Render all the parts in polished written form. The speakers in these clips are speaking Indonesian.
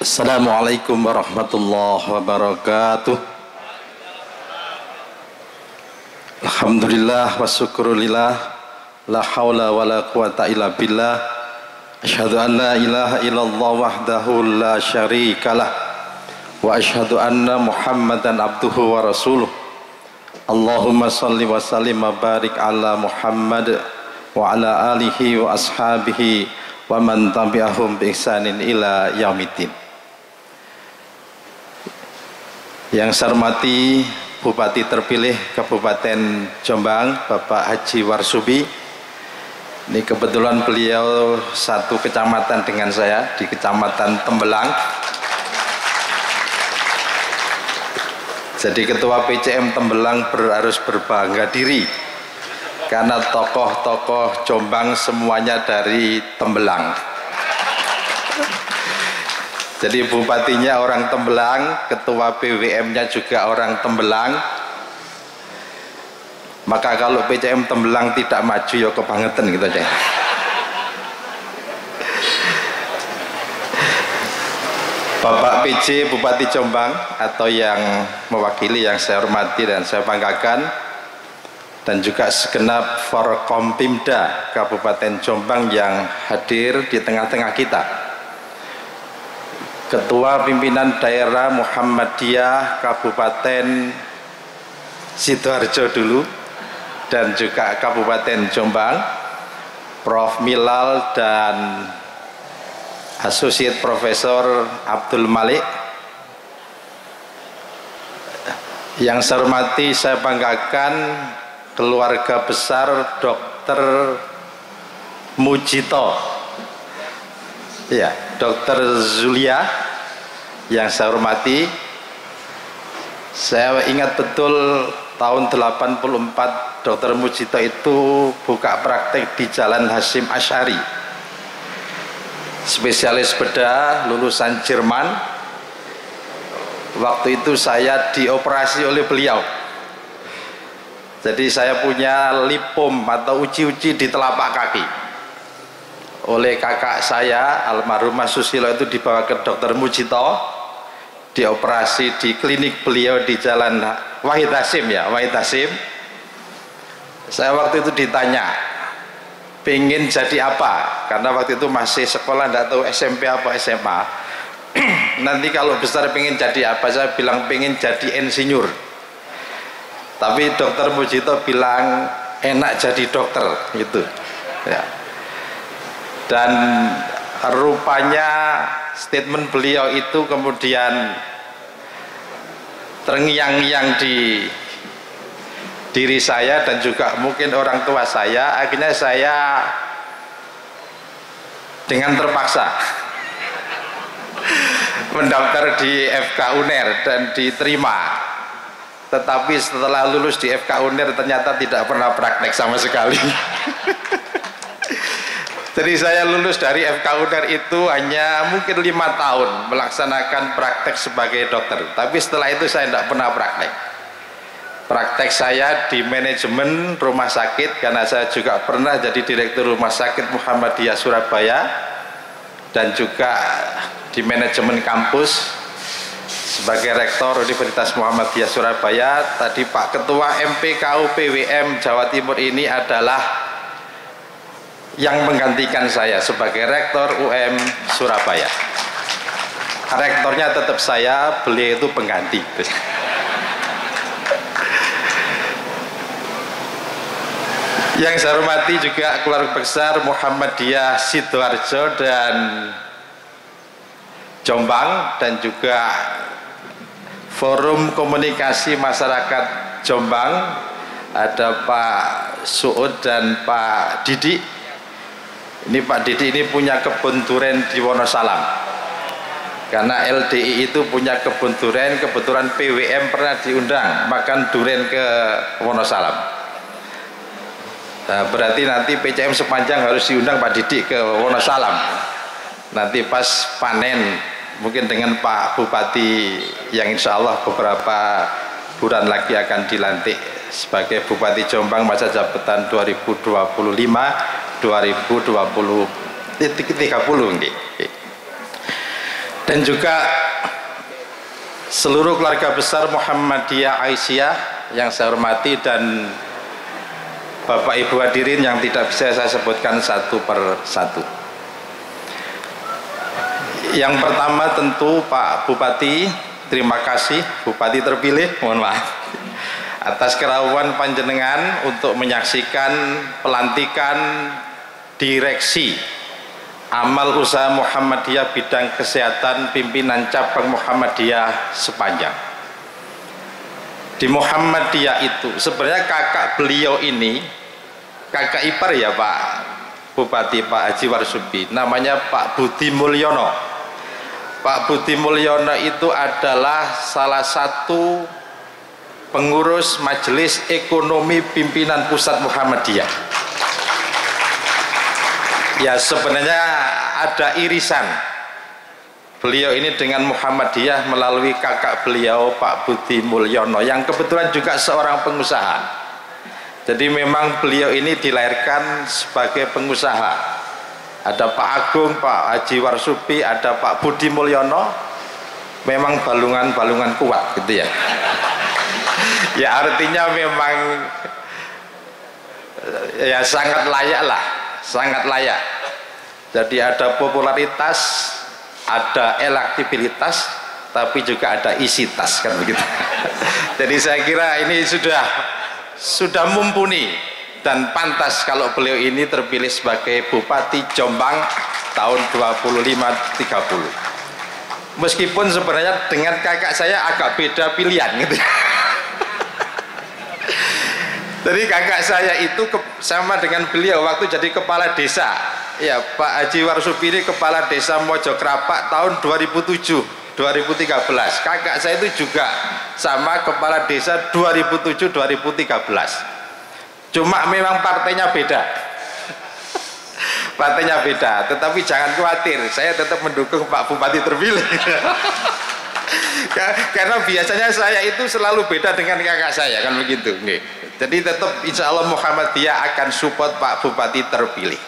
Assalamualaikum warahmatullahi wabarakatuh. Alhamdulillah wa syukrulillah, la haula wa la quwata illa billah. Asyhadu an la ilaha illallah wahdahu la syarikalah, wa asyhadu anna Muhammadan abduhu wa rasuluh. Allahumma salli wa sallim wa barik ala Muhammad wa ala alihi wa ashabihi wa man tabi'ahum bi ihsanin ila yaumiddin. Yang saya hormati Bupati terpilih Kabupaten Jombang, Bapak Haji Warsubi. Ini kebetulan beliau satu kecamatan dengan saya, di Kecamatan Tembelang. Jadi Ketua PCM Tembelang harus berbangga diri karena tokoh-tokoh Jombang semuanya dari Tembelang. Jadi bupatinya orang Tembelang, ketua PWM-nya juga orang Tembelang. Maka kalau PCM Tembelang tidak maju ya kebangetan gitu aja. Bapak PJ Bupati Jombang atau yang mewakili yang saya hormati dan saya banggakan, dan juga segenap Forkompimda Kabupaten Jombang yang hadir di tengah-tengah kita. Ketua Pimpinan Daerah Muhammadiyah Kabupaten Sidoarjo dulu dan juga Kabupaten Jombang, Prof. Milal dan Associate Profesor Abdul Malik. Yang saya hormati, saya banggakan keluarga besar Dr. Mujito, ya, Dr. Zulia yang saya hormati. Saya ingat betul tahun 84 Dr. Mujito itu buka praktek di Jalan Hasyim Asy'ari, spesialis bedah, lulusan Jerman. Waktu itu saya dioperasi oleh beliau. Jadi saya punya lipom atau uci-uci di telapak kaki. Oleh kakak saya almarhumah Susilo itu dibawa ke Dr. Mujito, dioperasi di klinik beliau di Jalan Wahid Hasyim, ya, Wahid Hasyim. Saya waktu itu ditanya pengen jadi apa, karena waktu itu masih sekolah, tidak tahu SMP apa SMA. Nanti kalau besar pengen jadi apa, saya bilang pengen jadi insinyur. Tapi Dr. Mujito bilang enak jadi dokter gitu, ya. Dan rupanya statement beliau itu kemudian terngiang-ngiang di diri saya dan juga mungkin orang tua saya. Akhirnya saya dengan terpaksa mendaftar di FK UNER dan diterima. Tetapi setelah lulus di FK UNER ternyata tidak pernah praktek sama sekali. Jadi saya lulus dari FK UNER itu hanya mungkin 5 tahun melaksanakan praktek sebagai dokter. Tapi setelah itu saya tidak pernah praktek. Praktek saya di manajemen rumah sakit, karena saya juga pernah jadi direktur rumah sakit Muhammadiyah Surabaya, dan juga di manajemen kampus sebagai rektor Universitas Muhammadiyah Surabaya. Tadi Pak Ketua MPKU PWM Jawa Timur ini adalah yang menggantikan saya sebagai rektor UM Surabaya. Rektornya tetap saya, beliau itu pengganti. Yang saya hormati juga keluarga besar Muhammadiyah Sidoarjo dan Jombang, dan juga Forum Komunikasi Masyarakat Jombang, ada Pak Suud dan Pak Didi. Ini Pak Didi ini punya kebun durian di Wonosalam, karena LDI itu punya kebun durian. Kebetulan PWM pernah diundang makan durian ke Wonosalam. Nah, berarti nanti PCM sepanjang harus diundang Pak Didi ke Wonosalam. Nanti pas panen mungkin dengan Pak Bupati yang insya Allah beberapa bulan lagi akan dilantik sebagai Bupati Jombang masa jabatan 2025-2030 nggih. dan juga seluruh keluarga besar Muhammadiyah Aisyah yang saya hormati, dan Bapak Ibu hadirin yang tidak bisa saya sebutkan satu per satu. Yang pertama tentu Pak Bupati, terima kasih Bupati terpilih, mohon maaf atas kerawan panjenengan untuk menyaksikan pelantikan direksi amal usaha Muhammadiyah bidang kesehatan pimpinan cabang Muhammadiyah sepanjang. Di Muhammadiyah itu sebenarnya kakak beliau ini, kakak ipar ya Pak Bupati, Pak Haji Warsubi, namanya Pak Budi Mulyono. Pak Budi Mulyono itu adalah salah satu pengurus Majelis Ekonomi Pimpinan Pusat Muhammadiyah. Ya sebenarnya ada irisan beliau ini dengan Muhammadiyah melalui kakak beliau Pak Budi Mulyono yang kebetulan juga seorang pengusaha. Jadi memang beliau ini dilahirkan sebagai pengusaha. Ada Pak Agung, Pak Haji Warsubi, ada Pak Budi Mulyono, memang balungan-balungan kuat gitu ya. Ya artinya memang ya sangat layak lah, sangat layak. Jadi ada popularitas, ada elektabilitas, tapi juga ada isi tas kan begitu. Jadi saya kira ini sudah mumpuni dan pantas kalau beliau ini terpilih sebagai Bupati Jombang tahun 25-30. Meskipun sebenarnya dengan kakak saya agak beda pilihan gitu. Jadi kakak saya itu sama dengan beliau waktu jadi kepala desa. Ya Pak Haji Warsubi ini kepala desa Mojokrapak tahun 2007-2013. Kakak saya itu juga sama kepala desa 2007-2013. Cuma memang partainya beda. Partainya beda, tetapi jangan khawatir, saya tetap mendukung Pak Bupati terpilih. Karena biasanya saya itu selalu beda dengan kakak saya kan begitu. Jadi tetap insya Allah Muhammadiyah akan support Pak Bupati terpilih.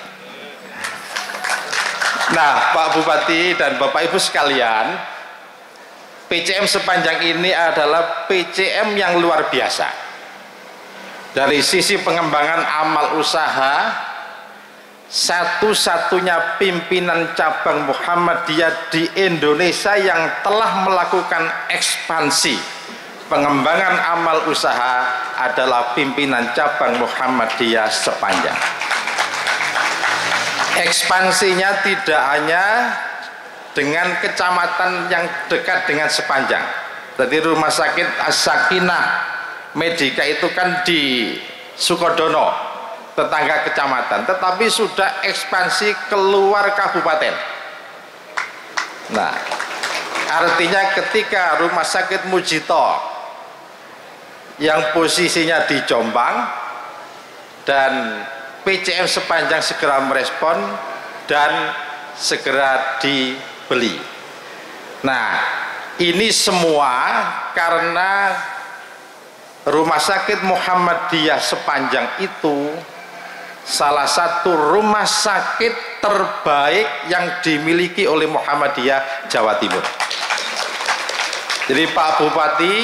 Nah Pak Bupati dan Bapak Ibu sekalian, PCM sepanjang ini adalah PCM yang luar biasa. Dari sisi pengembangan amal usaha, satu-satunya pimpinan cabang Muhammadiyah di Indonesia yang telah melakukan ekspansi pengembangan amal usaha adalah pimpinan cabang Muhammadiyah sepanjang. Ekspansinya tidak hanya dengan kecamatan yang dekat dengan sepanjang. Jadi rumah sakit As-Sakinah Medika itu kan di Sukodono, tetangga kecamatan, tetapi sudah ekspansi keluar kabupaten. Nah, artinya ketika rumah sakit Mujito yang posisinya di Jombang dan PCM sepanjang segera merespon dan segera dibeli. Nah, ini semua karena rumah sakit Muhammadiyah sepanjang itu salah satu rumah sakit terbaik yang dimiliki oleh Muhammadiyah Jawa Timur. Jadi Pak Bupati,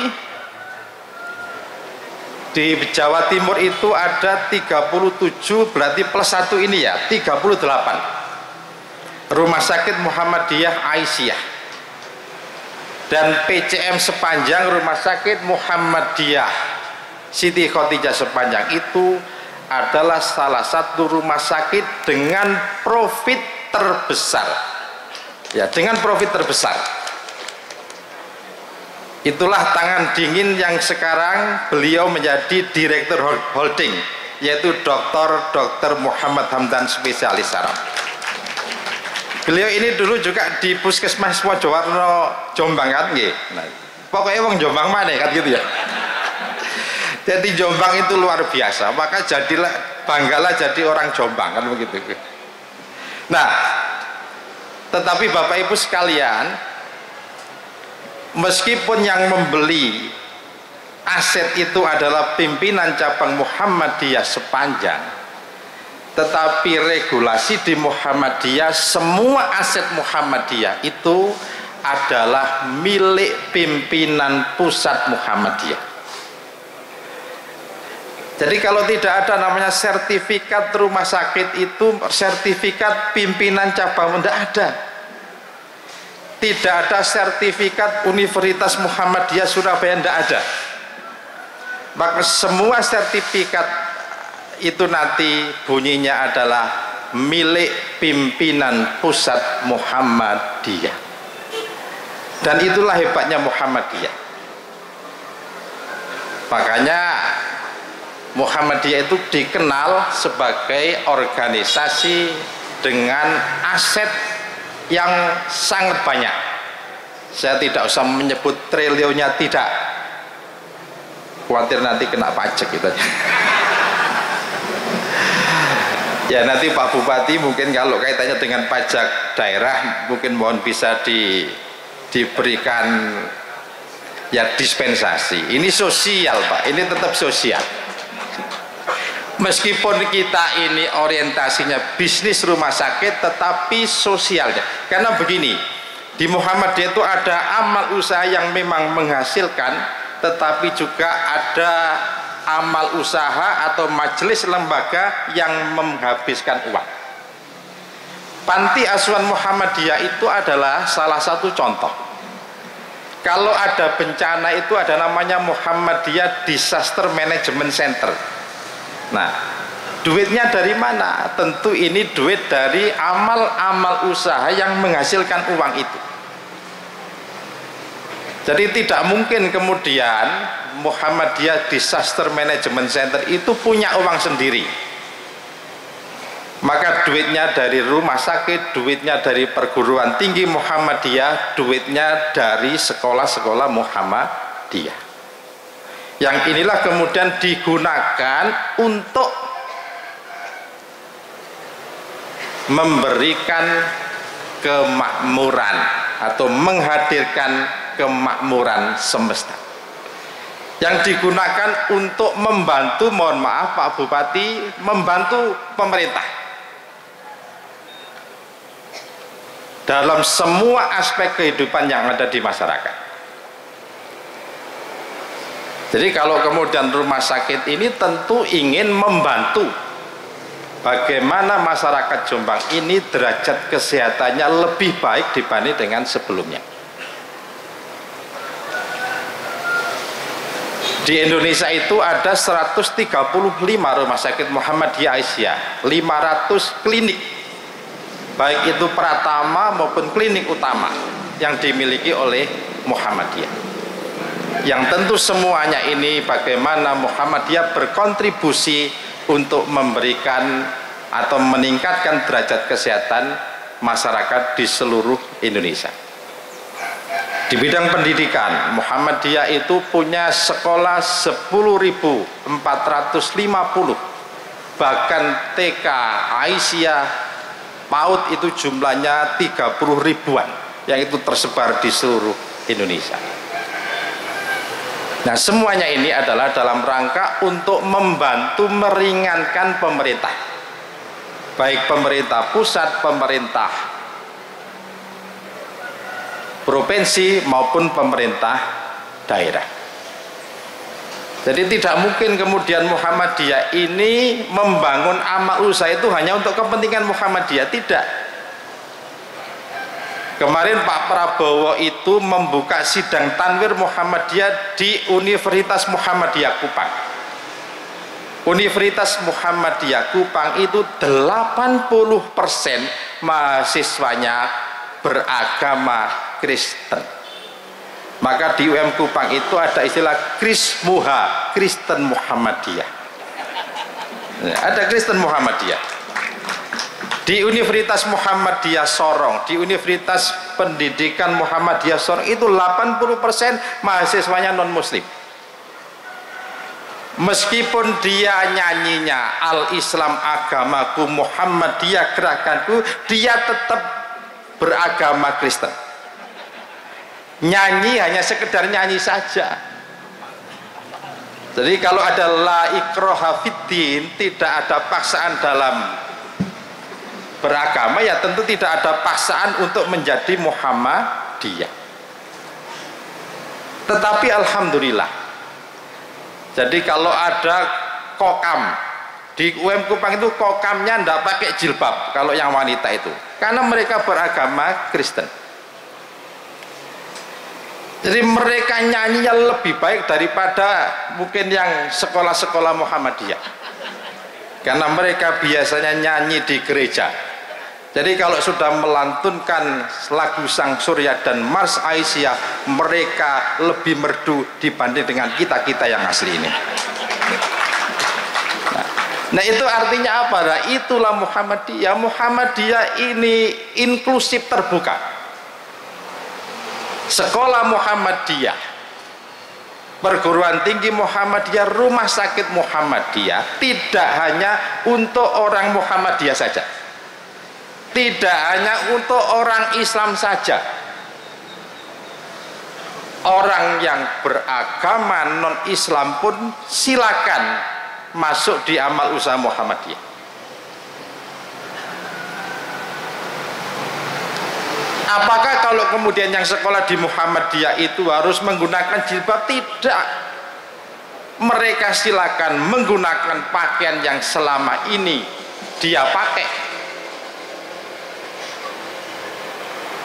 di Jawa Timur itu ada 37, berarti plus 1 ini ya, 38 rumah sakit Muhammadiyah Aisyah. Dan PCM sepanjang rumah sakit Muhammadiyah Siti Khotijah sepanjang itu adalah salah satu rumah sakit dengan profit terbesar. Ya, dengan profit terbesar. Itulah tangan dingin yang sekarang beliau menjadi direktur holding, yaitu Dr. Muhammad Hamdan spesialis saraf. Beliau ini dulu juga di Puskesmas Mojowarno Jombang kan, nah, pokoknya wong Jombang mana kan gitu ya. Jadi Jombang itu luar biasa, maka banggalah jadi orang Jombang kan begitu. Nah, tetapi Bapak Ibu sekalian, meskipun yang membeli aset itu adalah pimpinan cabang Muhammadiyah sepanjang, tetapi regulasi di Muhammadiyah, semua aset Muhammadiyah itu adalah milik pimpinan pusat Muhammadiyah. Jadi kalau tidak ada namanya sertifikat rumah sakit itu sertifikat pimpinan cabang, tidak ada. Tidak ada sertifikat Universitas Muhammadiyah Surabaya, tidak ada. Maka semua sertifikat itu nanti bunyinya adalah milik pimpinan pusat Muhammadiyah. Dan itulah hebatnya Muhammadiyah. Makanya Muhammadiyah itu dikenal sebagai organisasi dengan aset yang sangat banyak. Saya tidak usah menyebut triliunnya, tidak. Khawatir nanti kena pajak gitu. Ya nanti Pak Bupati mungkin kalau kaitannya dengan pajak daerah mungkin mohon bisa diberikan ya dispensasi. Ini sosial Pak, ini tetap sosial. Meskipun kita ini orientasinya bisnis rumah sakit, tetapi sosialnya. Karena begini, di Muhammadiyah itu ada amal usaha yang memang menghasilkan, tetapi juga ada amal usaha atau majelis lembaga yang menghabiskan uang. Panti Asuhan Muhammadiyah itu adalah salah satu contoh. Kalau ada bencana itu ada namanya Muhammadiyah Disaster Management Center. Nah, duitnya dari mana? Tentu ini duit dari amal-amal usaha yang menghasilkan uang itu. Jadi tidak mungkin kemudian Muhammadiyah Disaster Management Center itu punya uang sendiri. Maka duitnya dari rumah sakit, duitnya dari perguruan tinggi Muhammadiyah, duitnya dari sekolah-sekolah Muhammadiyah. Yang inilah kemudian digunakan untuk memberikan kemakmuran atau menghadirkan kemakmuran semesta. Yang digunakan untuk membantu, mohon maaf Pak Bupati, membantu pemerintah dalam semua aspek kehidupan yang ada di masyarakat. Jadi kalau kemudian rumah sakit ini tentu ingin membantu bagaimana masyarakat Jombang ini derajat kesehatannya lebih baik dibanding dengan sebelumnya. Di Indonesia itu ada 135 rumah sakit Muhammadiyah Aisyah, 500 klinik, baik itu pratama maupun klinik utama yang dimiliki oleh Muhammadiyah. Yang tentu semuanya ini bagaimana Muhammadiyah berkontribusi untuk memberikan atau meningkatkan derajat kesehatan masyarakat di seluruh Indonesia. Di bidang pendidikan, Muhammadiyah itu punya sekolah 10.450, bahkan TK, Aisyah, PAUD itu jumlahnya 30 ribuan, yang itu tersebar di seluruh Indonesia. Nah, semuanya ini adalah dalam rangka untuk membantu meringankan pemerintah, baik pemerintah pusat, pemerintah provinsi maupun pemerintah daerah. Jadi tidak mungkin kemudian Muhammadiyah ini membangun amal usaha itu hanya untuk kepentingan Muhammadiyah, tidak. Kemarin Pak Prabowo itu membuka sidang tanwir Muhammadiyah di Universitas Muhammadiyah Kupang. Universitas Muhammadiyah Kupang itu 80% mahasiswanya beragama Kristen. Maka di UM Kupang itu ada istilah Krismuha, Kristen Muhammadiyah. Ada Kristen Muhammadiyah. Di Universitas Muhammadiyah Sorong, di Universitas Pendidikan Muhammadiyah Sorong itu 80% mahasiswanya non-muslim. Meskipun dia nyanyinya Al-Islam agamaku, Muhammadiyah gerakanku, dia tetap beragama Kristen. Nyanyi hanya sekedar nyanyi saja. Jadi kalau ada la ikraha fiddin, tidak ada paksaan dalam beragama, ya tentu tidak ada paksaan untuk menjadi Muhammadiyah. Muhammadiyah. Tetapi alhamdulillah, jadi kalau ada kokam di UM Kupang itu, kokamnya ndak pakai jilbab kalau yang wanita itu, karena mereka beragama Kristen. Jadi mereka nyanyinya lebih baik daripada mungkin yang sekolah-sekolah Muhammadiyah, karena mereka biasanya nyanyi di gereja. Jadi kalau sudah melantunkan lagu Sang Surya dan Mars Aisyah, mereka lebih merdu dibanding dengan kita-kita yang asli ini. Nah itu artinya apa? Nah, itulah Muhammadiyah. Muhammadiyah ini inklusif terbuka. Sekolah Muhammadiyah, perguruan tinggi Muhammadiyah, rumah sakit Muhammadiyah tidak hanya untuk orang Muhammadiyah saja, tidak hanya untuk orang Islam saja. Orang yang beragama non-Islam pun silakan masuk di amal usaha Muhammadiyah. Apakah kalau kemudian yang sekolah di Muhammadiyah itu harus menggunakan jilbab? Tidak. Mereka silakan menggunakan pakaian yang selama ini dia pakai.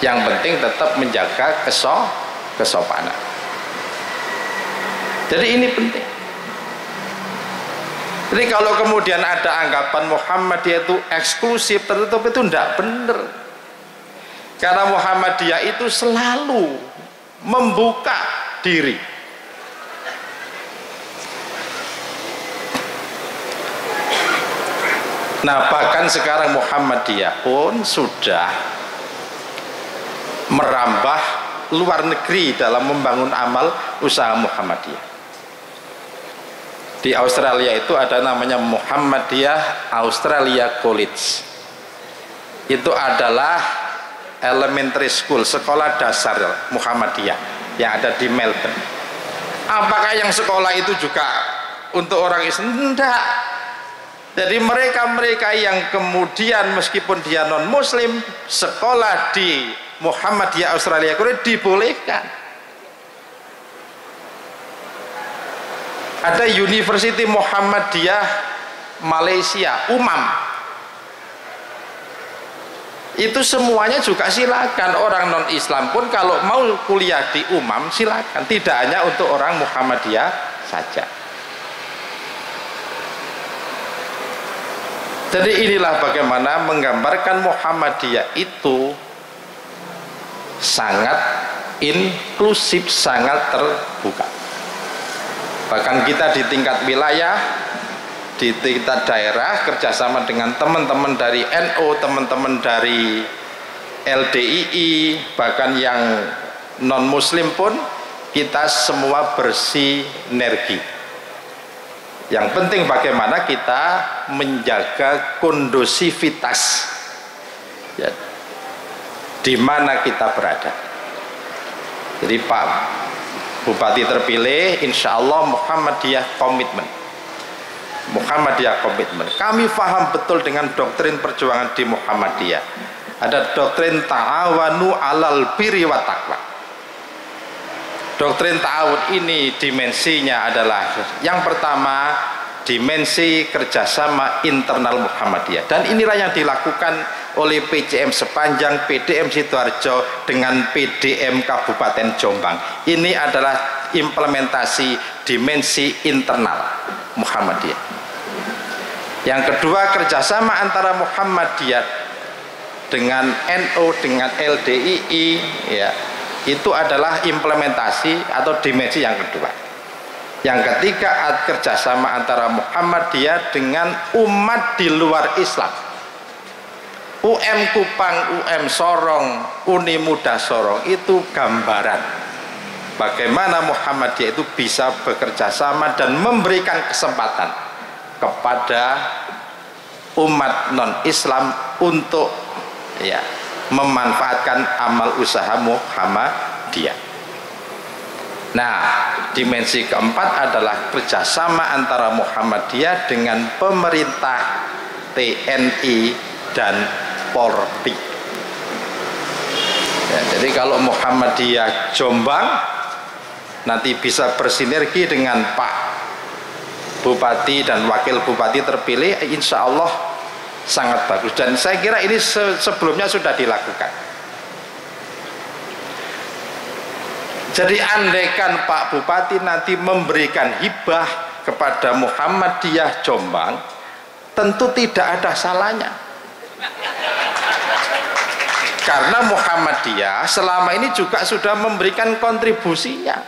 Yang penting tetap menjaga kesopanan. Jadi ini penting. Jadi kalau kemudian ada anggapan Muhammadiyah itu eksklusif, tertutup, itu tidak benar. Karena Muhammadiyah itu selalu membuka diri. Nah bahkan sekarang Muhammadiyah pun sudah merambah luar negeri dalam membangun amal usaha Muhammadiyah. Di Australia itu ada namanya Muhammadiyah Australia College. Itu adalah elementary school, sekolah dasar Muhammadiyah yang ada di Melbourne. Apakah yang sekolah itu juga untuk orang Islam? Tidak. Jadi mereka-mereka yang kemudian meskipun dia non muslim, sekolah di Muhammadiyah Australia College dibolehkan. Ada University Muhammadiyah Malaysia, UMAM. Itu semuanya juga silakan. Orang non Islam pun kalau mau kuliah di UMAM silakan, tidak hanya untuk orang Muhammadiyah saja. Jadi inilah bagaimana menggambarkan Muhammadiyah itu sangat inklusif, sangat terbuka. Bahkan kita di tingkat wilayah, di tingkat daerah, kerjasama dengan teman-teman dari NU, teman-teman dari LDII, bahkan yang non muslim pun kita semua bersinergi. Yang penting bagaimana kita menjaga kondusivitas ya, di mana kita berada. Jadi Pak Bupati terpilih, insya Allah Muhammadiyah komitmen. Muhammadiyah komitmen. Kami paham betul dengan doktrin perjuangan di Muhammadiyah. Ada doktrin ta'awanu alal birri wa taqwa. Doktrin ta'awun ini dimensinya adalah yang pertama, dimensi kerjasama internal Muhammadiyah. Dan inilah yang dilakukan oleh PCM sepanjang PDM Sidoarjo dengan PDM Kabupaten Jombang. Ini adalah implementasi dimensi internal Muhammadiyah. Yang kedua, kerjasama antara Muhammadiyah dengan NU, dengan LDII, ya, itu adalah implementasi atau dimensi yang kedua. Yang ketiga, kerjasama antara Muhammadiyah dengan umat di luar Islam. UM Kupang, UM Sorong, Uni Muda Sorong itu gambaran bagaimana Muhammadiyah itu bisa bekerja sama dan memberikan kesempatan kepada umat non-Islam untuk ya memanfaatkan amal usaha Muhammadiyah. Nah, dimensi keempat adalah kerjasama antara Muhammadiyah dengan pemerintah, TNI dan Polri. Ya, jadi kalau Muhammadiyah Jombang nanti bisa bersinergi dengan Pak Bupati dan Wakil Bupati terpilih, insya Allah sangat bagus. Dan saya kira ini sebelumnya sudah dilakukan. Jadi andaikan Pak Bupati nanti memberikan hibah kepada Muhammadiyah Jombang, tentu tidak ada salahnya. Karena Muhammadiyah selama ini juga sudah memberikan kontribusinya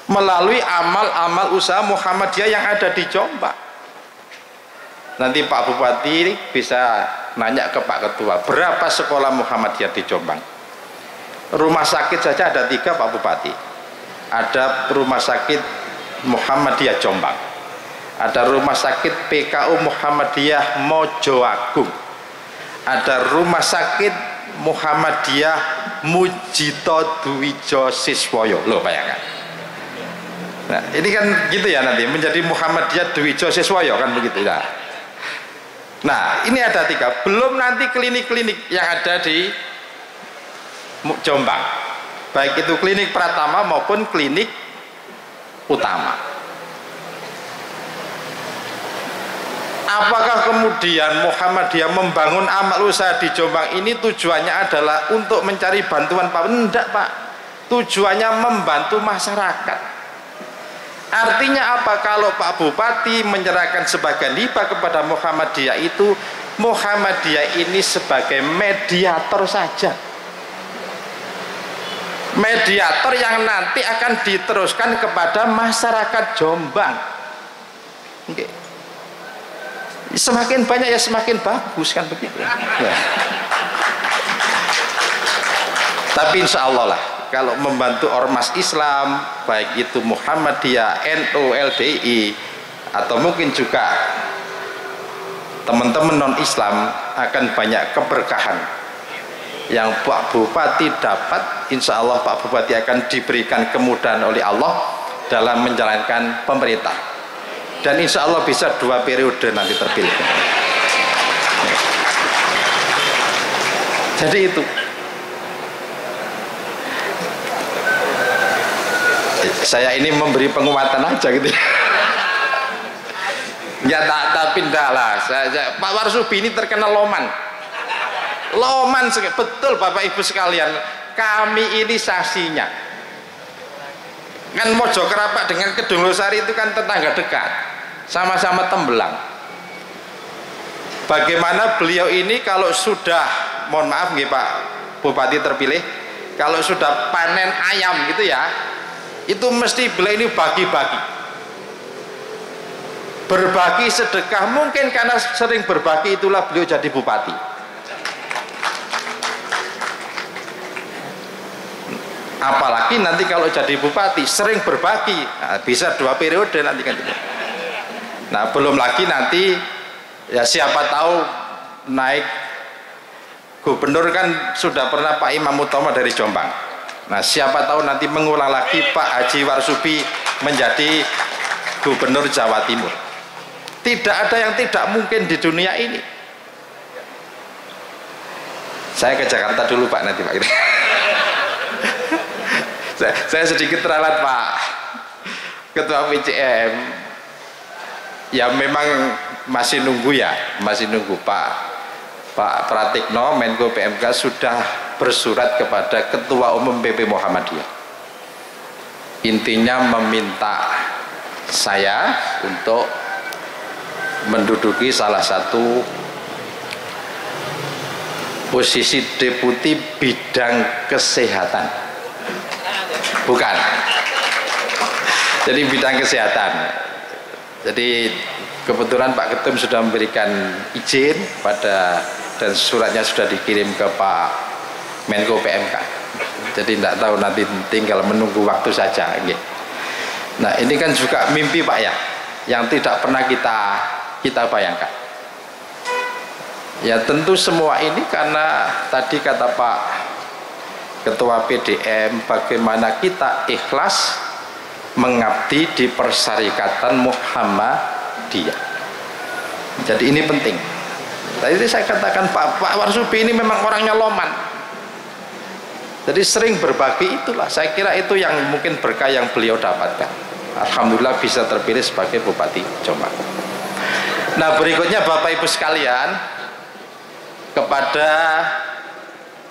melalui amal-amal usaha Muhammadiyah yang ada di Jombang. Nanti Pak Bupati bisa nanya ke Pak Ketua, berapa sekolah Muhammadiyah di Jombang? Rumah sakit saja ada 3 Pak Bupati. Ada rumah sakit Muhammadiyah Jombang, ada rumah sakit PKU Muhammadiyah Mojoagung, ada rumah sakit Muhammadiyah Mujito Dwijo Siswoyo. Loh, bayangkan. Nah, ini kan gitu ya, nanti menjadi Muhammadiyah Dwijo Siswoyo kan begitu ya. Nah, ini ada 3, belum nanti klinik-klinik yang ada di Jombang, baik itu klinik Pratama maupun klinik utama. Apakah kemudian Muhammadiyah membangun amal usaha di Jombang ini tujuannya adalah untuk mencari bantuan Pak? Enggak, Pak. Tujuannya membantu masyarakat. Artinya apa? Kalau Pak Bupati menyerahkan sebagian hibah kepada Muhammadiyah, itu Muhammadiyah ini sebagai mediator saja. Mediator yang nanti akan diteruskan kepada masyarakat Jombang. Oke. Semakin banyak ya semakin bagus kan begitu ya. Tapi insya Allah lah, kalau membantu ormas Islam, baik itu Muhammadiyah, NU, LDI, atau mungkin juga teman-teman non Islam, akan banyak keberkahan yang Pak Bupati dapat. Insya Allah Pak Bupati akan diberikan kemudahan oleh Allah dalam menjalankan pemerintah. Dan insya Allah bisa 2 periode nanti terpilih. Jadi itu. Saya ini memberi penguatan aja gitu. Ya tapi enggak lah. Pak Warsubi ini terkenal loman. Loman betul Bapak Ibu sekalian. Kami ini saksinya. Kan Mojo Kerapak dengan Kedungosari itu kan tetangga dekat, sama-sama Tembelang. Bagaimana beliau ini kalau sudah, mohon maaf nih Pak Bupati terpilih, kalau sudah panen ayam gitu ya, itu mesti beliau ini bagi-bagi, berbagi sedekah. Mungkin karena sering berbagi itulah beliau jadi bupati. Apalagi nanti kalau jadi bupati sering berbagi, nah, bisa 2 periode nanti kan. Nah, belum lagi nanti ya siapa tahu naik gubernur kan sudah pernah Pak Imam Utomo dari Jombang. Nah, siapa tahu nanti mengulang lagi Pak Haji Warsubi menjadi gubernur Jawa Timur. Tidak ada yang tidak mungkin di dunia ini. Saya ke Jakarta dulu Pak nanti Pak. Saya sedikit teralat Pak Ketua PCM. Ya memang masih nunggu ya, masih nunggu Pak Pratikno Menko PMK sudah bersurat kepada Ketua Umum PP Muhammadiyah. Intinya meminta saya untuk menduduki salah satu posisi deputi bidang kesehatan. Bukan. Jadi bidang kesehatan. Jadi kebetulan Pak Ketum sudah memberikan izin pada, dan suratnya sudah dikirim ke Pak Menko PMK. Jadi tidak tahu, nanti tinggal menunggu waktu saja. Nah, ini kan juga mimpi Pak ya, yang tidak pernah kita bayangkan. Ya tentu semua ini karena tadi kata Pak Ketua PDM, bagaimana kita ikhlas mengabdi di Persyarikatan Muhammadiyah. Jadi ini penting. Tadi saya katakan Pak Warsubi ini memang orangnya loman. Jadi sering berbagi itulah, saya kira itu yang mungkin berkah yang beliau dapatkan. Alhamdulillah bisa terpilih sebagai Bupati Jombang. Nah, berikutnya Bapak Ibu sekalian, kepada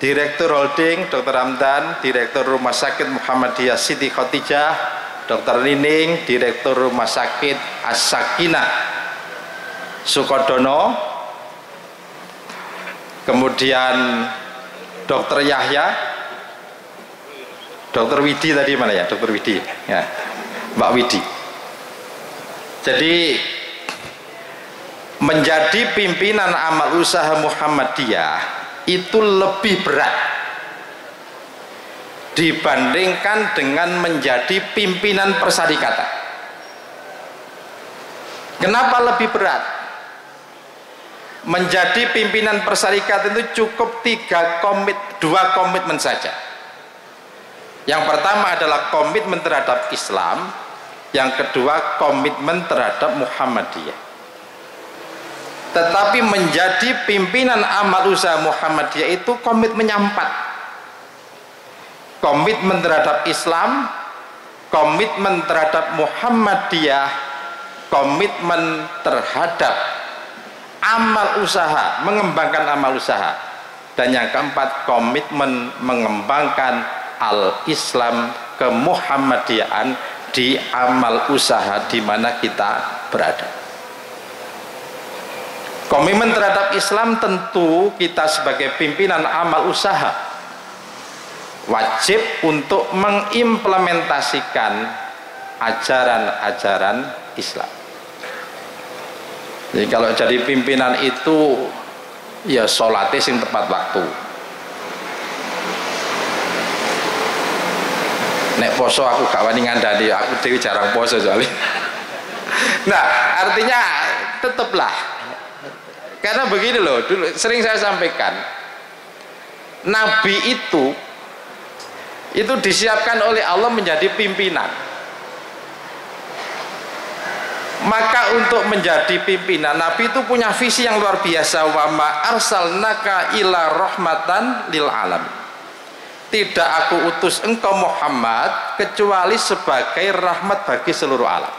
Direktur Holding Dr. Hamdan, Direktur Rumah Sakit Muhammadiyah Siti Khotijah, Dr. Nining, Direktur Rumah Sakit As-Sakinah Sukodono, kemudian Dr. Yahya, Dr. Widi tadi mana ya? Dr. Widi ya, Mbak Widi. Jadi menjadi pimpinan amal usaha Muhammadiyah itu lebih berat dibandingkan dengan menjadi pimpinan persyarikatan. Kenapa lebih berat? Menjadi pimpinan persyarikatan itu cukup dua komitmen saja. Yang pertama adalah komitmen terhadap Islam, yang kedua komitmen terhadap Muhammadiyah. Tetapi menjadi pimpinan amal usaha Muhammadiyah itu komitmennya 4. Komitmen terhadap Islam, komitmen terhadap Muhammadiyah, komitmen terhadap amal usaha, mengembangkan amal usaha, dan yang keempat komitmen mengembangkan al-Islam, kemuhammadiyahan di amal usaha di mana kita berada. Komitmen terhadap Islam, tentu kita sebagai pimpinan amal usaha wajib untuk mengimplementasikan ajaran-ajaran Islam. Jadi kalau jadi pimpinan itu ya sholatnya sing tepat waktu. Nek poso aku gak wani ngandani, aku dewi jarang poso soalnya. Nah, artinya tetaplah. Karena begini loh, dulu sering saya sampaikan, Nabi itu disiapkan oleh Allah menjadi pimpinan. Maka untuk menjadi pimpinan, Nabi itu punya visi yang luar biasa. Wa ma arsalnaka ila rahmatan lil alamin. Tidak aku utus engkau Muhammad kecuali sebagai rahmat bagi seluruh alam.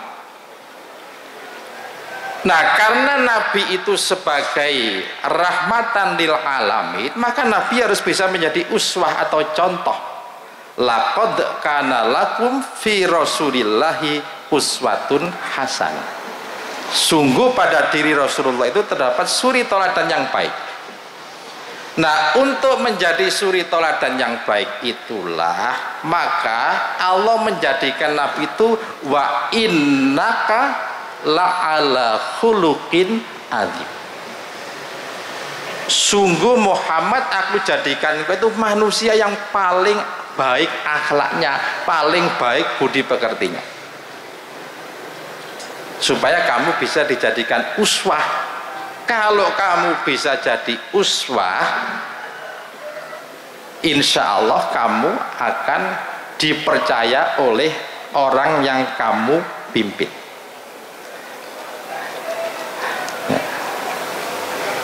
Nah, karena Nabi itu sebagai rahmatan lil alamin, maka Nabi harus bisa menjadi uswah atau contoh. Laqad kana lakum fi rasulillahi uswatun hasanah. Sungguh pada diri Rasulullah itu terdapat suri teladan yang baik. Nah, untuk menjadi suri teladan yang baik itulah maka Allah menjadikan Nabi itu wa innaka la'ala khuluqin adzim. Sungguh Muhammad aku jadikan engkau itu manusia yang paling baik akhlaknya, paling baik budi pekertinya, supaya kamu bisa dijadikan uswah. Kalau kamu bisa jadi uswah, insya Allah kamu akan dipercaya oleh orang yang kamu pimpin.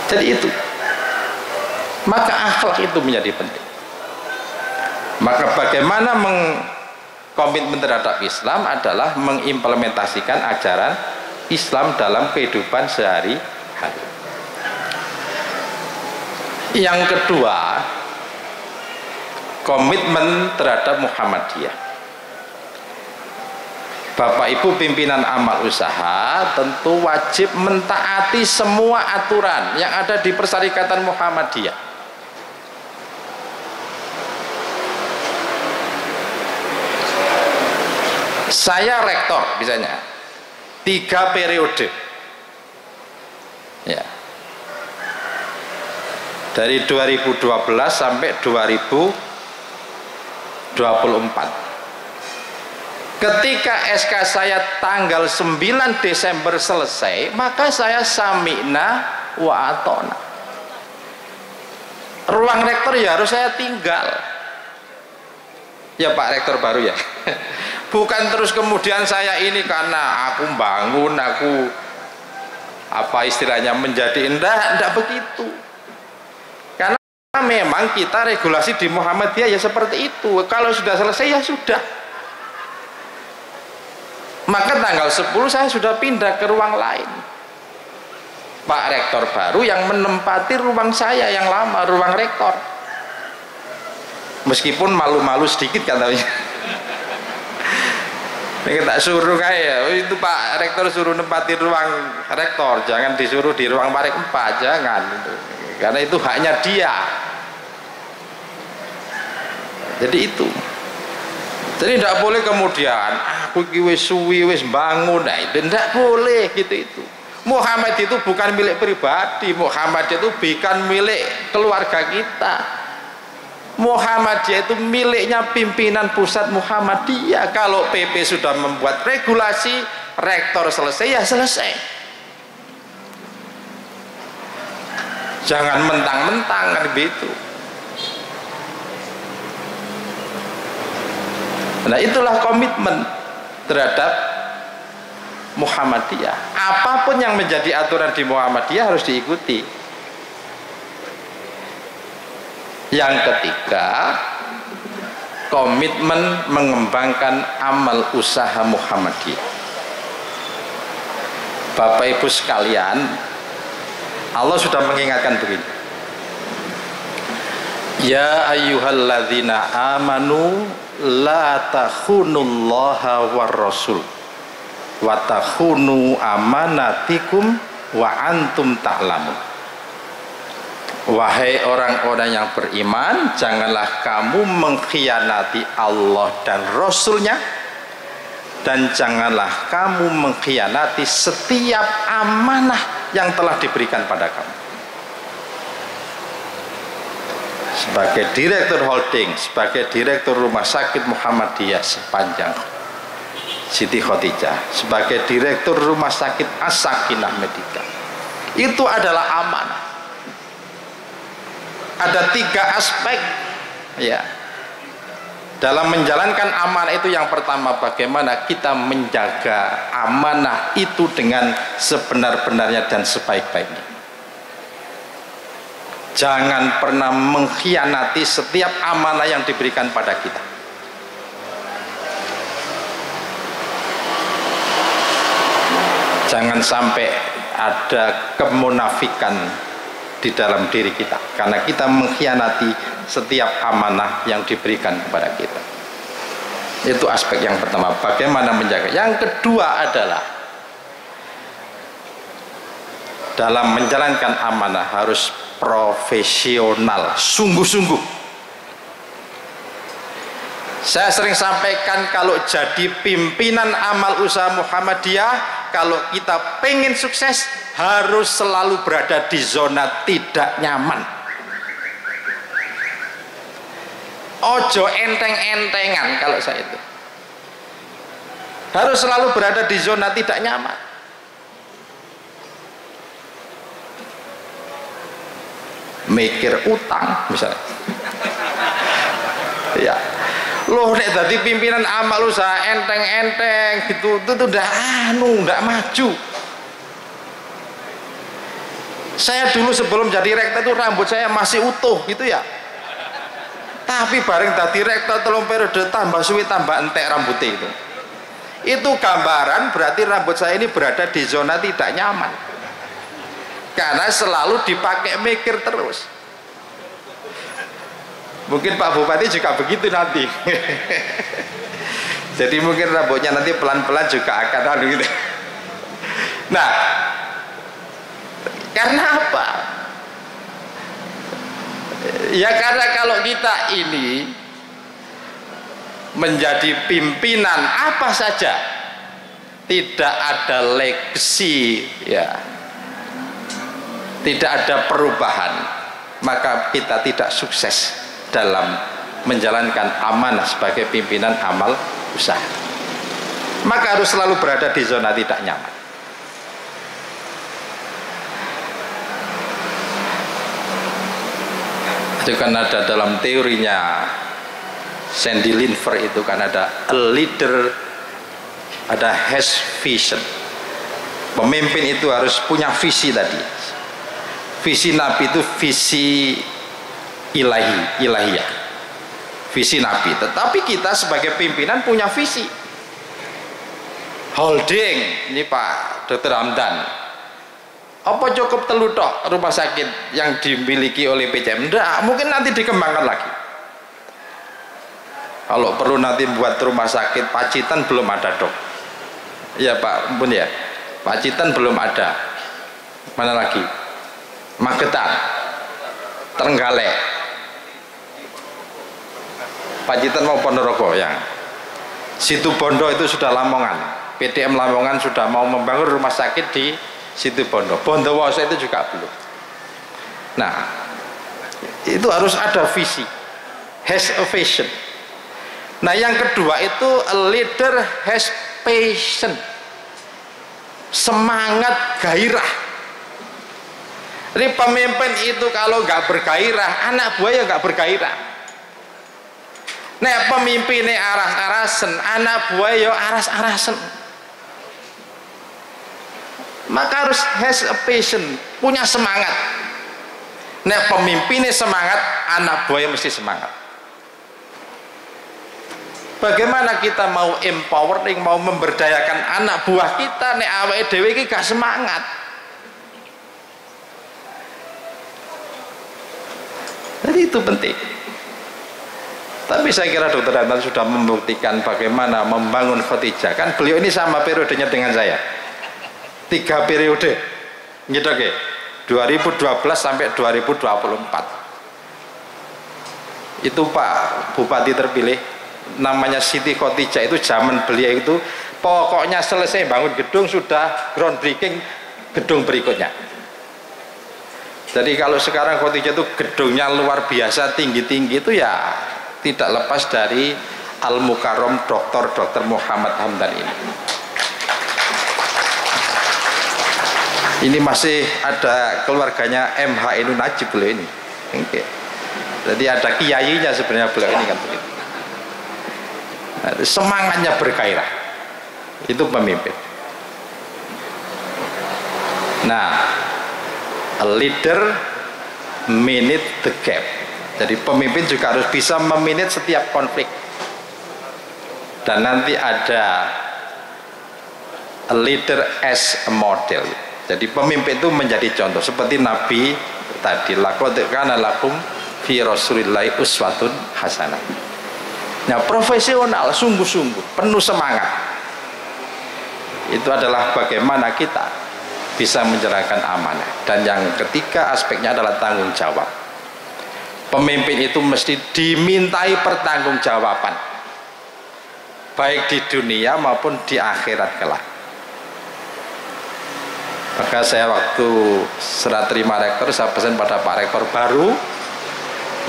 Jadi itu, maka akhlak itu menjadi penting. Maka bagaimana mengkomitmen terhadap Islam adalah mengimplementasikan ajaran Islam dalam kehidupan sehari-hari. Yang kedua, komitmen terhadap Muhammadiyah. Bapak Ibu pimpinan amal usaha tentu wajib mentaati semua aturan yang ada di Persyarikatan Muhammadiyah. Saya rektor misalnya 3 periode ya, dari 2012 sampai 2024. Ketika SK saya tanggal 9 Desember selesai, maka saya sami'na wa atona. Ruang rektor ya harus saya tinggal. Ya Pak Rektor baru ya. Bukan terus kemudian saya ini karena aku bangun, aku apa istilahnya menjadi enggak begitu. Karena karena memang kita regulasi di Muhammadiyah ya seperti itu. Kalau sudah selesai ya sudah. Maka tanggal 10 saya sudah pindah ke ruang lain. Pak Rektor baru yang menempati ruang saya yang lama, ruang rektor. Meskipun malu-malu sedikit katanya. Ini tak suruh kayak itu Pak Rektor suruh nempati ruang rektor, jangan disuruh di ruang Parek 4, jangan itu. Karena itu haknya dia. Jadi itu. Jadi tidak boleh kemudian aku wis suwi wis bangun, nah itu tidak boleh gitu itu. Muhammad itu bukan milik pribadi, Muhammad itu bukan milik keluarga kita. Muhammadiyah itu miliknya pimpinan pusat Muhammadiyah. Kalau PP sudah membuat regulasi, rektor selesai ya selesai. Jangan mentang-mentang kan begitu. Nah itulah komitmen terhadap Muhammadiyah. Apapun yang menjadi aturan di Muhammadiyah harus diikuti. Yang ketiga, komitmen mengembangkan amal usaha Muhammadiyah. Bapak Ibu sekalian, Allah sudah mengingatkan begini. Ya ayyuhalladzina amanu la takhunullaha war rasul wa takhunu amanatikum wa antum ta'lamun. Wahai orang-orang yang beriman, janganlah kamu mengkhianati Allah dan Rasulnya, dan janganlah kamu mengkhianati setiap amanah yang telah diberikan pada kamu. Sebagai direktur holding, sebagai direktur rumah sakit Muhammadiyah sepanjang Siti Khadijah, sebagai direktur rumah sakit As-Sakinah Medika, itu adalah amanah. Ada 3 aspek ya dalam menjalankan amanah itu. Yang pertama, bagaimana kita menjaga amanah itu dengan sebenar-benarnya dan sebaik-baiknya. Jangan pernah mengkhianati setiap amanah yang diberikan pada kita. Jangan sampai ada kemunafikan di dalam diri kita, karena kita mengkhianati setiap amanah yang diberikan kepada kita. Itu aspek yang pertama, bagaimana menjaga. Yang kedua adalah dalam menjalankan amanah harus profesional, sungguh-sungguh. Saya sering sampaikan, kalau jadi pimpinan amal usaha Muhammadiyah, kalau kita pengen sukses, harus selalu berada di zona tidak nyaman. Ojo enteng-entengan. Kalau saya itu harus selalu berada di zona tidak nyaman. Mikir utang misalnya. Ya, loh nek dadi pimpinan amal usaha enteng-enteng gitu, itu udah udah maju. Saya dulu sebelum jadi rektor itu rambut saya masih utuh gitu ya, tapi bareng tadi rektor 3 periode tambah suwi tambah entek rambutnya itu gambaran berarti rambut saya ini berada di zona tidak nyaman, karena selalu dipakai mikir terus. Mungkin Pak Bupati juga begitu nanti. Jadi mungkin rambutnya nanti pelan-pelan juga akan gitu. Nah, karena apa? Ya karena kalau kita ini menjadi pimpinan apa saja, tidak ada legacy ya, tidak ada perubahan, maka kita tidak sukses dalam menjalankan amanah sebagai pimpinan amal usaha. Maka harus selalu berada di zona tidak nyaman. Itu kan ada dalam teorinya Sandy Linfer, itu kan ada a leader, ada has vision. Pemimpin itu harus punya visi tadi. Visi Nabi itu visi ilahiyah, visi Nabi. Tetapi kita sebagai pimpinan punya visi. Holding ini Pak Dr. Hamdan, apa cukup telu tok rumah sakit yang dimiliki oleh PCM? Enggak, mungkin nanti dikembangkan lagi. Kalau perlu nanti buat rumah sakit Pacitan belum ada dok. Ya Pak, ampun ya. Pacitan belum ada. Mana lagi? Magetan, Trenggalek, Pacitan mau Ponorogo yang Situbondo itu sudah Lamongan. PDM Lamongan sudah mau membangun rumah sakit di Situbondo. Bondowoso itu juga belum. Nah, itu harus ada visi, has a vision. Nah, yang kedua itu a leader has passion, semangat, gairah. Jadi pemimpin itu kalau nggak bergairah, anak buahnya nggak bergairah. Nek pemimpinnya aras-arasen, anak buahnya aras-arasen. Maka harus has a passion, punya semangat. Nek pemimpinnya semangat, anak buahnya mesti semangat. Bagaimana kita mau empowering, mau memberdayakan anak buah kita, nek awake dhewe iki gak semangat? Jadi itu penting. Tapi saya kira Dr. Hamdan sudah membuktikan bagaimana membangun Khadijah. Kan beliau ini sama periodenya dengan saya, 3 periode gitu, oke, 2012 sampai 2024. Itu Pak Bupati terpilih namanya Siti Khadijah, itu zaman beliau itu pokoknya selesai bangun gedung sudah groundbreaking gedung berikutnya. Jadi kalau sekarang Khadijah itu gedungnya luar biasa tinggi-tinggi, itu ya tidak lepas dari Al-Mukarram Dr. Muhammad Hamdan ini. Ini masih ada keluarganya MH Ainun Najib beliau ini. Okay. Jadi ada kiainya sebenarnya beliau ini kan begitu. Nah, semangatnya bergairah. Itu pemimpin. Nah, a leader manage the gap. Jadi pemimpin juga harus bisa memanage setiap konflik. Dan nanti ada a leader as a model. Jadi pemimpin itu menjadi contoh seperti Nabi tadi, laqad kana lakum fi Rasulillahi uswatun hasanah. Nah, profesional, sungguh-sungguh, penuh semangat. Itu adalah bagaimana kita bisa menjalankan amanah. Dan yang ketiga aspeknya adalah tanggung jawab. Pemimpin itu mesti dimintai pertanggungjawaban, baik di dunia maupun di akhirat kelak. Maka saya waktu serah terima rektor, saya pesan pada Pak Rektor baru,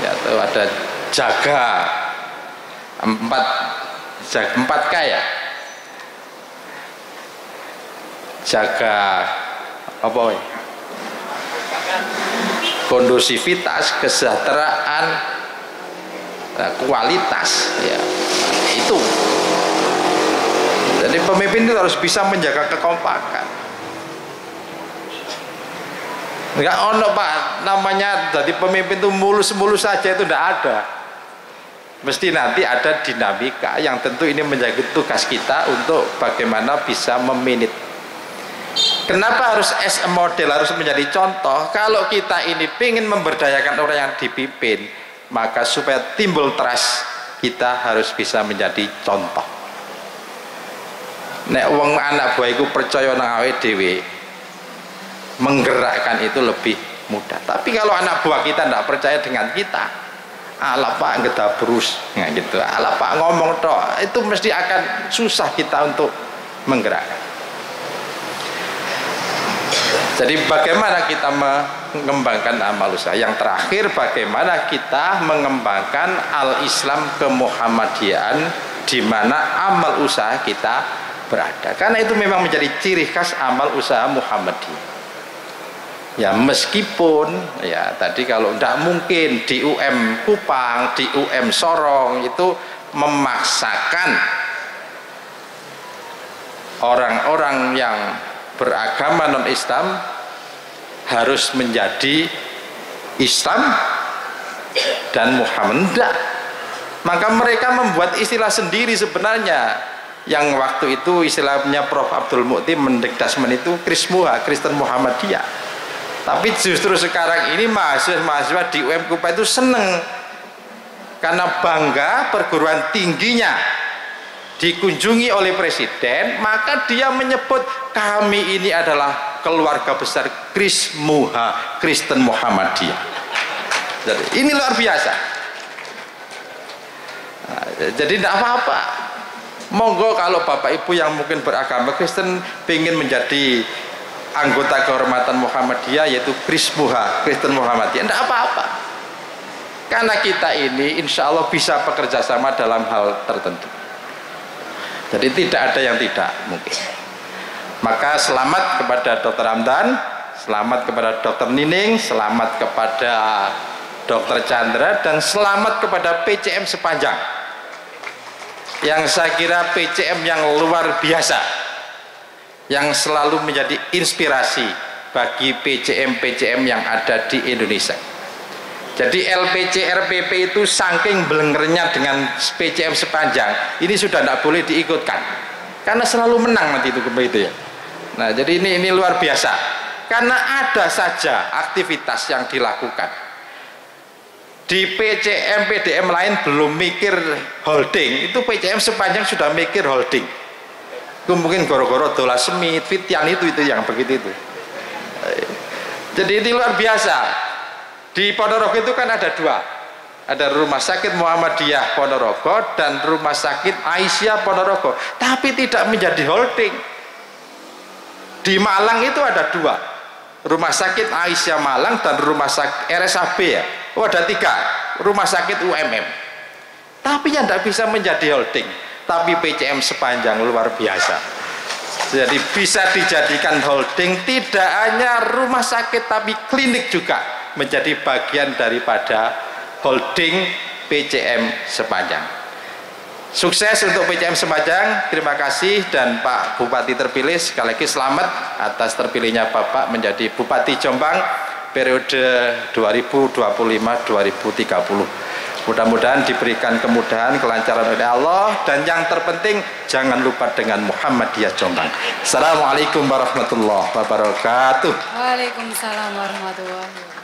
yaitu ada jaga 4K ya, jaga apa ya? Kondusivitas, kesejahteraan, kualitas ya, itu. Jadi pemimpin itu harus bisa menjaga kekompakan. Enggak ono Pak namanya jadi pemimpin itu mulus-mulus saja, itu tidak ada. Mesti nanti ada dinamika yang tentu ini menjadi tugas kita untuk bagaimana bisa memanage. Kenapa harus as a model, harus menjadi contoh? Kalau kita ini ingin memberdayakan orang yang dipimpin, maka supaya timbul trust, kita harus bisa menjadi contoh. Nek wong anak buah iku percaya nang awake dhewe, menggerakkan itu lebih mudah. Tapi kalau anak buah kita tidak percaya dengan kita, ala Pak ngedabrus, nah gitu, ala Pak ngomong toh, itu mesti akan susah kita untuk menggerakkan. Jadi bagaimana kita mengembangkan amal usaha? Yang terakhir, bagaimana kita mengembangkan al-Islam kemuhammadian di mana amal usaha kita berada. Karena itu memang menjadi ciri khas amal usaha Muhammadiyah. Ya meskipun ya tadi kalau tidak mungkin di UM Kupang, di UM Sorong itu memaksakan orang-orang yang beragama non-Islam harus menjadi Islam dan Muhammad. Enggak. Maka mereka membuat istilah sendiri sebenarnya, yang waktu itu istilahnya Prof. Abdul Mukti mendekdasmen itu Krismuha, Kristen Muhammadiyah. Tapi justru sekarang ini mahasiswa di UM Kupa itu seneng karena bangga perguruan tingginya dikunjungi oleh presiden, maka dia menyebut kami ini adalah keluarga besar Krismuha, Kristen Muhammadiyah. Jadi ini luar biasa. Nah, jadi tidak apa-apa. Monggo kalau bapak ibu yang mungkin beragama Kristen ingin menjadi anggota kehormatan Muhammadiyah, yaitu Krismuha, Kristen Muhammadiyah, tidak apa-apa. Karena kita ini insya Allah bisa bekerja sama dalam hal tertentu. Jadi tidak ada yang tidak mungkin. Maka selamat kepada Dr. Hamdan, selamat kepada Dr. Nining, selamat kepada Dr. Chandra, dan selamat kepada PCM Sepanjang, yang saya kira PCM yang luar biasa, yang selalu menjadi inspirasi bagi PCM-PCM yang ada di Indonesia. Jadi LPC RPP itu saking belengernya dengan PCM Sepanjang ini sudah tidak boleh diikutkan karena selalu menang nanti itu begitu ya. Nah, jadi ini luar biasa karena ada saja aktivitas yang dilakukan di PCM PDM lain belum mikir holding, itu PCM Sepanjang sudah mikir holding. Itu mungkin goro-goro Dola Semit, Fitian itu yang begitu itu. Jadi ini luar biasa. Di Ponorogo itu kan ada dua, ada Rumah Sakit Muhammadiyah Ponorogo dan Rumah Sakit Aisyah Ponorogo, tapi tidak menjadi holding. Di Malang itu ada dua, Rumah Sakit Aisyah Malang dan Rumah Sakit RSAB ya. Oh, ada tiga, Rumah Sakit UMM, tapi yang tidak bisa menjadi holding. Tapi PCM Sepanjang luar biasa, jadi bisa dijadikan holding, tidak hanya rumah sakit tapi klinik juga menjadi bagian daripada holding PCM Sepanjang. Sukses untuk PCM Sepanjang, terima kasih, dan Pak Bupati terpilih sekali lagi selamat atas terpilihnya Bapak menjadi Bupati Jombang periode 2025-2030. Mudah-mudahan diberikan kemudahan, kelancaran oleh Allah, dan yang terpenting jangan lupa dengan Muhammadiyah Jombang. Assalamualaikum warahmatullahi wabarakatuh. Waalaikumsalam warahmatullahi wabarakatuh.